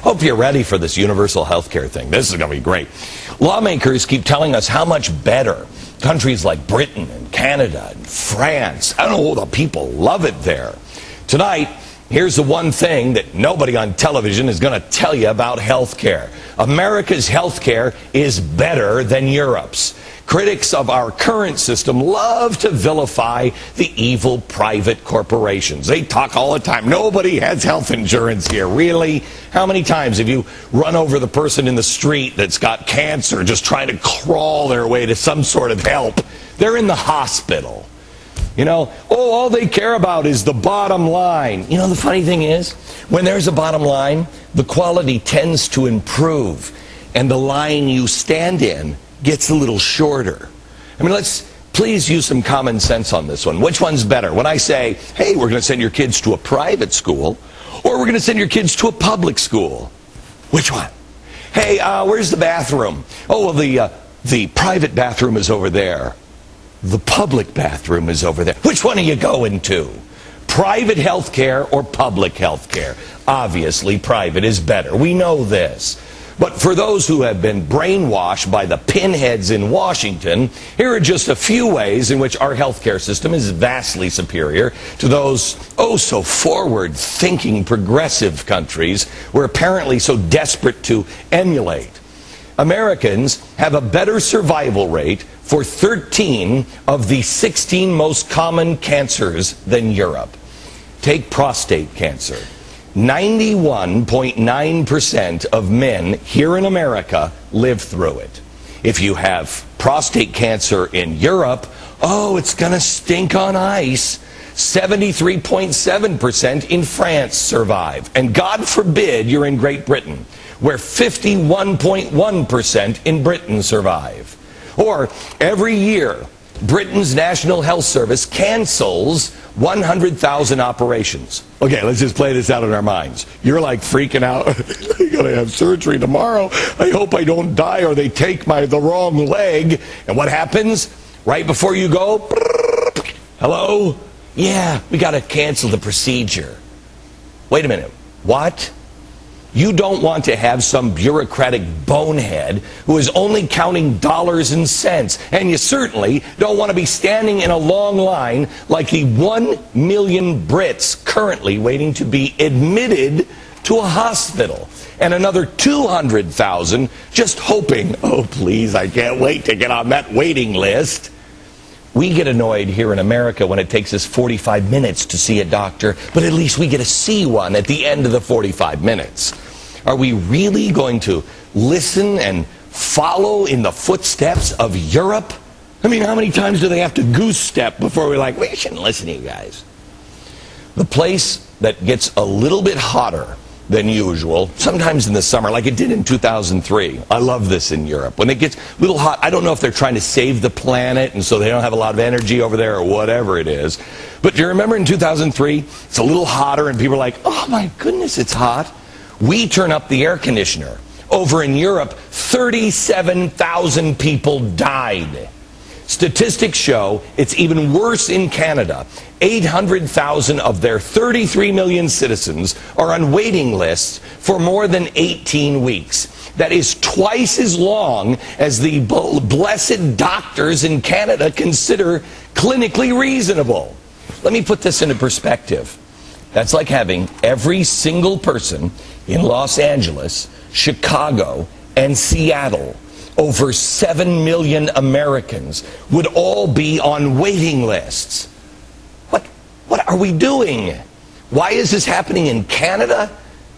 Hope you're ready for this universal health care thing. This is going to be great. Lawmakers keep telling us how much better countries like Britain and Canada and France, I don't know, the people love it there. Tonight, here's the one thing that nobody on television is going to tell you about health care. America's health care is better than Europe's. Critics of our current system love to vilify the evil private corporations. They talk all the time. Nobody has health insurance here. Really? How many times have you run over the person in the street that's got cancer just trying to crawl their way to some sort of help? They're in the hospital. You know, all they care about is the bottom line. You know, the funny thing is, when there's a bottom line, the quality tends to improve, and the line you stand in gets a little shorter. I mean, let's please use some common sense on this one. Which one's better? When I say, hey, we're going to send your kids to a private school, or we're going to send your kids to a public school? Which one? Hey, where's the bathroom? Oh, well, the private bathroom is over there. The public bathroom is over there. Which one are you going to? Private health care or public health care? Obviously, private is better. We know this. But for those who have been brainwashed by the pinheads in Washington, here are just a few ways in which our healthcare system is vastly superior to those, oh so forward-thinking progressive countries we're apparently so desperate to emulate. Americans have a better survival rate for 13 of the 16 most common cancers than Europe. Take prostate cancer. 91.9% of men here in America live through it. If you have prostate cancer in Europe, oh, it's going to stink on ice. 73.7% in France survive. And God forbid you're in Great Britain, where 51.1% in Britain survive. Or every year, Britain's National Health Service cancels 100,000 operations. Okay, let's just play this out in our minds. You're like freaking out. I'm going to have surgery tomorrow. I hope I don't die or they take the wrong leg. And what happens? Right before you go, hello? Yeah, we got to cancel the procedure. Wait a minute. What? You don't want to have some bureaucratic bonehead who is only counting dollars and cents. And you certainly don't want to be standing in a long line like the 1 million Brits currently waiting to be admitted to a hospital. And another 200,000 just hoping, oh please, I can't wait to get on that waiting list. We get annoyed here in America when it takes us 45 minutes to see a doctor, but at least we get to see one at the end of the 45 minutes. Are we really going to listen and follow in the footsteps of Europe? I mean, how many times do they have to goose step before we're like, we shouldn't listen to you guys? The place that gets a little bit hotter than usual, sometimes in the summer, like it did in 2003. I love this in Europe. When it gets a little hot, I don't know if they're trying to save the planet and so they don't have a lot of energy over there or whatever it is. But do you remember in 2003, it's a little hotter and people are like, oh my goodness, it's hot. We turn up the air conditioner. Over in Europe, 37,000 people died. Statistics show it's even worse in Canada. 800,000 of their 33 million citizens are on waiting lists for more than 18 weeks. That is twice as long as the blessed doctors in Canada consider clinically reasonable. Let me put this into perspective. That's like having every single person in Los Angeles, Chicago, and Seattle, over 7 million Americans, would all be on waiting lists. What are we doing? Why is this happening in Canada?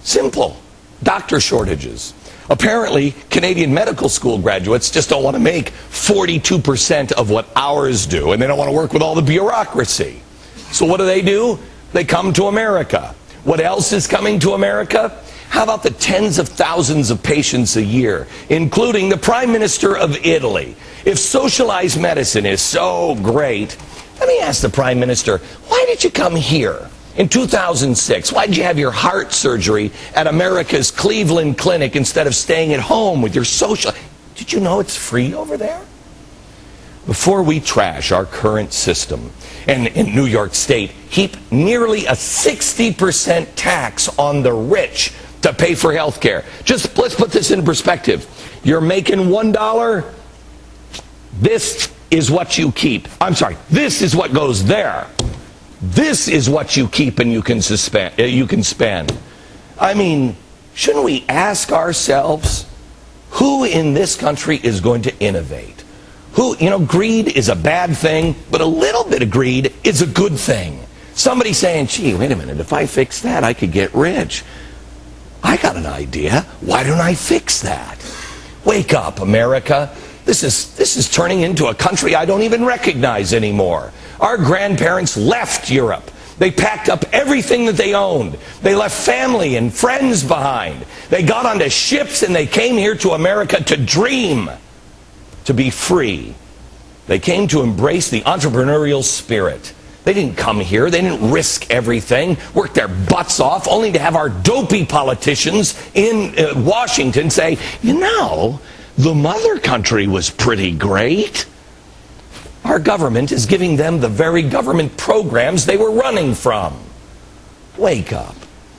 Simple. Doctor shortages. Apparently, Canadian medical school graduates just don't want to make 42% of what ours do, and they don't want to work with all the bureaucracy. So what do? They come to America. What else is coming to America? How about the tens of thousands of patients a year, including the Prime Minister of Italy? If socialized medicine is so great, let me ask the Prime Minister, why did you come here in 2006? Why did you have your heart surgery at America's Cleveland Clinic instead of staying at home with your social? Did you know it's free over there? Before we trash our current system, and in New York State, heap nearly a 60% tax on the rich, to pay for health care. Just let's put this in perspective. You're making $1. This is what you keep. I'm sorry, this is what goes there. This is what you keep and you can spend. I mean, shouldn't we ask ourselves, who in this country is going to innovate? Greed is a bad thing, but a little bit of greed is a good thing. Somebody saying, gee, wait a minute, if I fix that, I could get rich. I got an idea. Why don't I fix that? Wake up, America. This is turning into a country I don't even recognize anymore. Our grandparents left Europe. They packed up everything that they owned. They left family and friends behind. They got onto ships and they came here to America to dream, to be free. They came to embrace the entrepreneurial spirit. They didn't come here. They didn't risk everything, work their butts off, only to have our dopey politicians in Washington say, the mother country was pretty great. Our government is giving them the very government programs they were running from. Wake up.